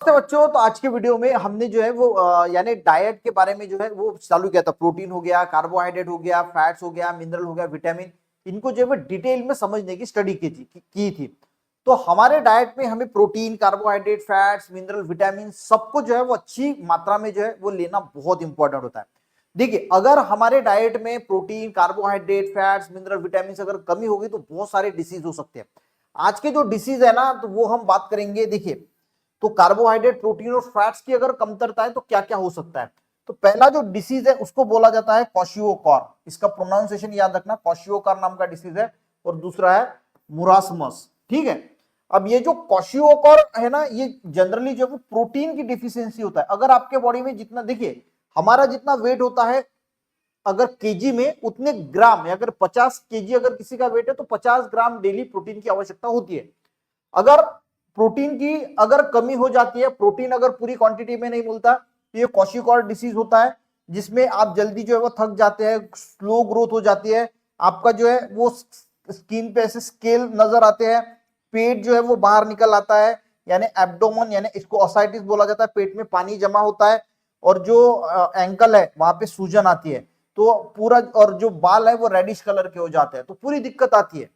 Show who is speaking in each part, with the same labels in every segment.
Speaker 1: तो बच्चों, तो आज के वीडियो में हमने जो है वो यानी डाइट के बारे में जो है वो चालू किया था। प्रोटीन हो गया, कार्बोहाइड्रेट हो गया, फैट्स हो गया, मिनरल हो गया, विटामिन, इनको जो है वो डिटेल में समझने की स्टडी की थी। तो हमारे डाइट में हमें protein, carbohydrate, fats, mineral, vitamin सबको जो है वो अच्छी मात्रा में जो है वो लेना बहुत इंपॉर्टेंट होता है। देखिए, अगर हमारे डाइट में protein, carbohydrate, fats, mineral, vitamin अगर कमी होगी तो बहुत सारे डिसीज हो सकते हैं। आज के जो डिसीज है ना, तो वो हम बात करेंगे। देखिए, तो कार्बोहाइड्रेट, प्रोटीन और फैट्स की अगर कमतरता है तो क्या क्या हो सकता है। तो पहला जो डिसीज है उसको बोला जाता है क्वाशियोकार। इसका प्रोनाउंसिएशन याद रखना, क्वाशियोकार नाम का डिसीज है। और दूसरा है मुरासमस। ठीक है। अब ये जो क्वाशियोकार है ना, ये जनरली जो प्रोटीन की डिफिशियंसी होता है। अगर आपके बॉडी में जितना, देखिए हमारा जितना वेट होता है अगर केजी में, उतने ग्राम, अगर 50 केजी अगर किसी का वेट है तो 50 ग्राम डेली प्रोटीन की आवश्यकता होती है। अगर प्रोटीन की अगर कमी हो जाती है, प्रोटीन अगर पूरी क्वांटिटी में नहीं मिलता, तो ये क्वाशियोकार डिसीज होता है, जिसमें आप जल्दी जो है वो थक जाते हैं, स्लो ग्रोथ हो जाती है, आपका जो है वो स्किन पे ऐसे स्केल नजर आते हैं, पेट जो है वो बाहर निकल आता है, यानी एब्डोमन, यानी इसको ओसाइटिस बोला जाता है, पेट में पानी जमा होता है, और जो एंकल है वहां पे सूजन आती है, तो पूरा, और जो बाल है वो रेडिश कलर के हो जाते हैं, तो पूरी दिक्कत आती है।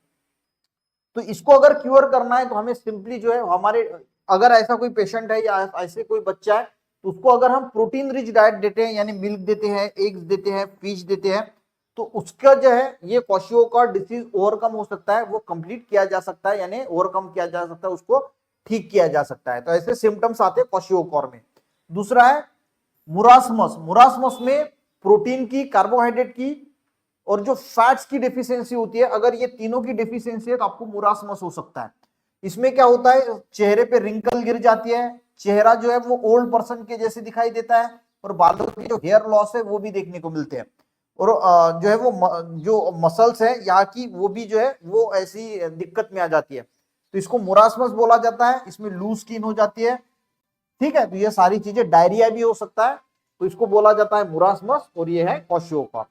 Speaker 1: तो इसको अगर क्योर करना है तो हमें सिंपली जो है हमारे, अगर ऐसा कोई पेशेंट है या ऐसे कोई बच्चा है, तो उसको अगर हम प्रोटीन रिच डाइट देते हैं, यानी मिल्क देते हैं, एग्स देते हैं, फिश देते हैं, तो उसका जो है ये क्वाशियोकार डिसीज ओवरकम हो सकता है, वो कंप्लीट किया जा सकता है, यानी ओवरकम किया जा सकता है, उसको ठीक किया जा सकता है। तो ऐसे सिम्टम्स आते हैं क्वाशियोकार में। दूसरा है मुरासमस। मुरासमस में प्रोटीन की, कार्बोहाइड्रेट की और जो फैट्स की डेफिशिएंसी होती है, अगर ये तीनों की डेफिशिएंसी है तो आपको मुरासमस हो सकता है। इसमें क्या होता है, चेहरे पे रिंकल गिर जाती है, चेहरा जो है वो ओल्ड पर्सन के जैसे दिखाई देता है, और बालों के जो हेयर लॉस है वो भी देखने को मिलते हैं, और जो है वो जो मसल्स है यहाँ की, वो भी जो है वो ऐसी दिक्कत में आ जाती है। तो इसको मुरासमस बोला जाता है। इसमें लूज स्किन हो जाती है। ठीक है। तो ये सारी चीजें, डायरिया भी हो सकता है, तो इसको बोला जाता है मुरासमस, और ये है क्वाशियोकार।